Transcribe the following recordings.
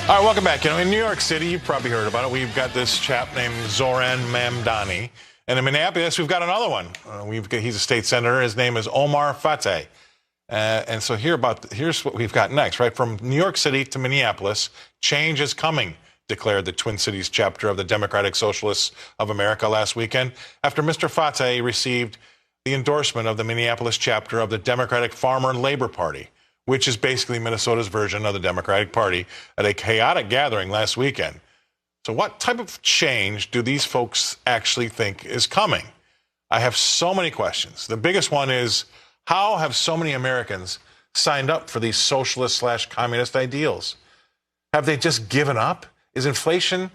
All right, welcome back. In New York City, you've probably heard about it. We've got this chap named Zohran Mamdani. And in Minneapolis, we've got another one. He's a state senator. His name is Omar Fateh. And so here's what we've got next, right? From New York City to Minneapolis, change is coming, declared the Twin Cities chapter of the Democratic Socialists of America last weekend, after Mr. Fateh received the endorsement of the Minneapolis chapter of the Democratic Farmer and Labor Party, which is basically Minnesota's version of the Democratic Party, at a chaotic gathering last weekend. So what type of change do these folks actually think is coming? I have so many questions. The biggest one is, how have so many Americans signed up for these socialist/communist ideals? Have they just given up? Is inflation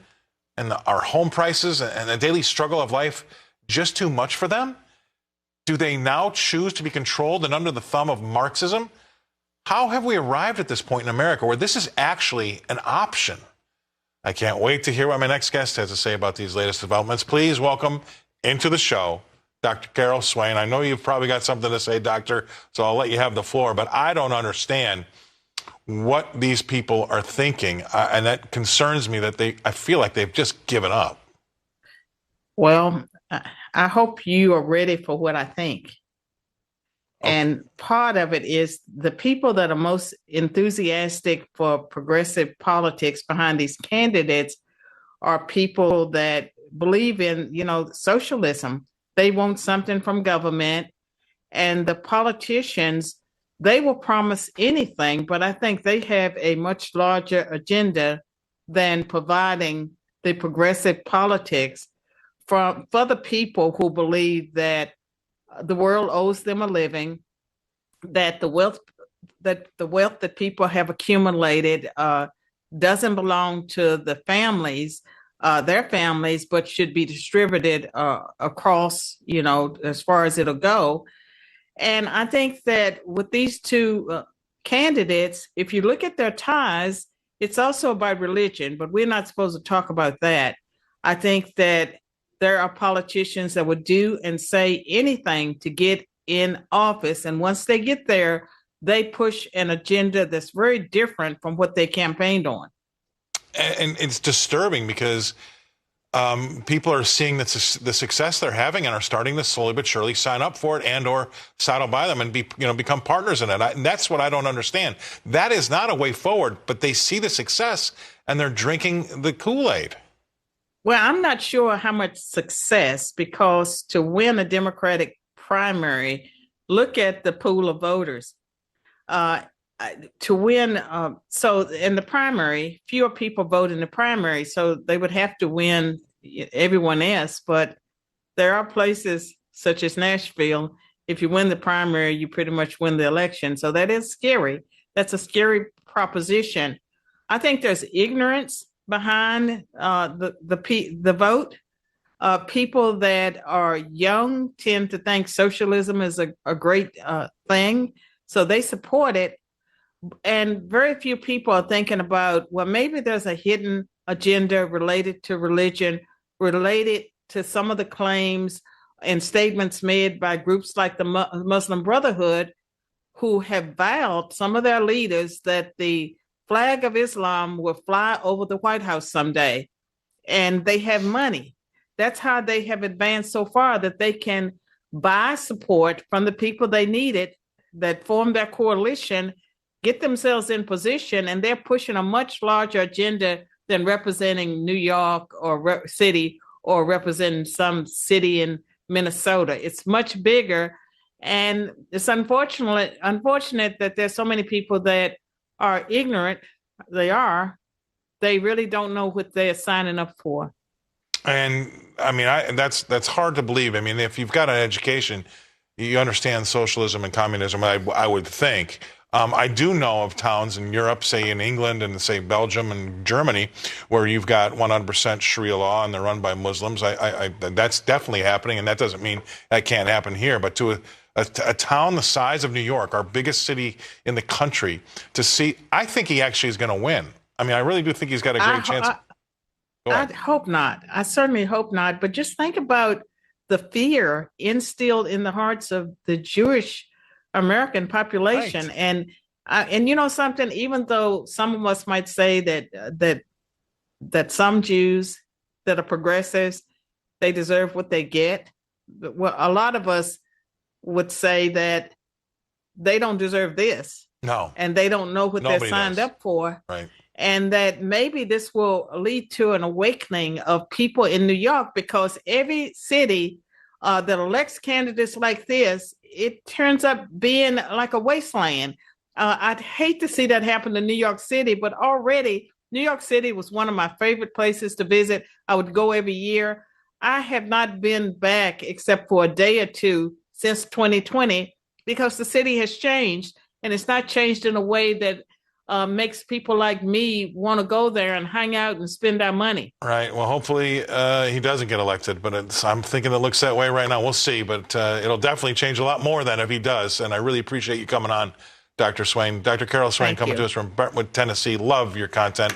and our home prices and the daily struggle of life just too much for them? Do they now choose to be controlled and under the thumb of Marxism? How have we arrived at this point in America where this is actually an option? I can't wait to hear what my next guest has to say about these latest developments. Please welcome into the show Dr. Carol Swain. I know you've probably got something to say, Doctor, so I'll let you have the floor, but I don't understand what these people are thinking, and that concerns me that I feel like they've just given up. Well, I hope you are ready for what I think. And part of it is the people that are most enthusiastic for progressive politics behind these candidates are people that believe in, socialism. They want something from government, and the politicians, they will promise anything, but I think they have a much larger agenda than providing the progressive politics for the people who believe that the world owes them a living, that the wealth that people have accumulated doesn't belong to the families, their families, but should be distributed across, as far as it'll go. And I think that with these two candidates, if you look at their ties, it's also about religion, but we're not supposed to talk about that. I think that there are politicians that would do and say anything to get in office. And once they get there, they push an agenda that's very different from what they campaigned on. And it's disturbing because people are seeing the success they're having and are starting to slowly but surely sign up for it and or saddle by them and become partners in it. And that's what I don't understand. That is not a way forward, but they see the success and they're drinking the Kool-Aid. Well, I'm not sure how much success, because to win a Democratic primary, look at the pool of voters. To win, so in the primary, fewer people vote in the primary, so they would have to win everyone else. But there are places such as Nashville, if you win the primary, you pretty much win the election. So that is scary. That's a scary proposition. I think there's ignorance behind the vote. People that are young tend to think socialism is a great thing, so they support it. And very few people are thinking about, well, maybe there's a hidden agenda related to religion, related to some of the claims and statements made by groups like the Muslim Brotherhood, who have vowed, some of their leaders, that the flag of Islam will fly over the White House someday. And they have money. That's how they have advanced so far, that they can buy support from the people they needed that form their coalition, get themselves in position, and they're pushing a much larger agenda than representing New York or city or representing some city in Minnesota. It's much bigger. And it's unfortunate that there's so many people that are ignorant. They really don't know what they're signing up for. And I mean, that's hard to believe. I mean, if you've got an education, you understand socialism and communism, I would think. I do know of towns in Europe, say in England and say Belgium and Germany, where you've got 100% Sharia law and they're run by Muslims. That's definitely happening, and that doesn't mean that can't happen here. But to a town the size of New York, our biggest city in the country, to see, I think he actually is going to win. I mean, I really do think he's got a great chance. I hope not. I certainly hope not. But just think about the fear instilled in the hearts of the Jewish American population. Right. And And you know something, even though some of us might say that some Jews that are progressives, they deserve what they get. Well, a lot of us would say that they don't deserve this. No. And they don't know what they're signed up for. Right. And that maybe this will lead to an awakening of people in New York, because every city that elects candidates like this, it turns up being like a wasteland. I'd hate to see that happen to New York City, but already New York City was one of my favorite places to visit. I would go every year. I have not been back except for a day or two since 2020, because the city has changed, and it's not changed in a way that makes people like me want to go there and hang out and spend our money. Right. Well, hopefully he doesn't get elected, but I'm thinking it looks that way right now. We'll see, but it'll definitely change a lot more than if he does. And I really appreciate you coming on, Dr. Swain. Dr. Carol Swain, coming to us from Brentwood, Tennessee. Love your content.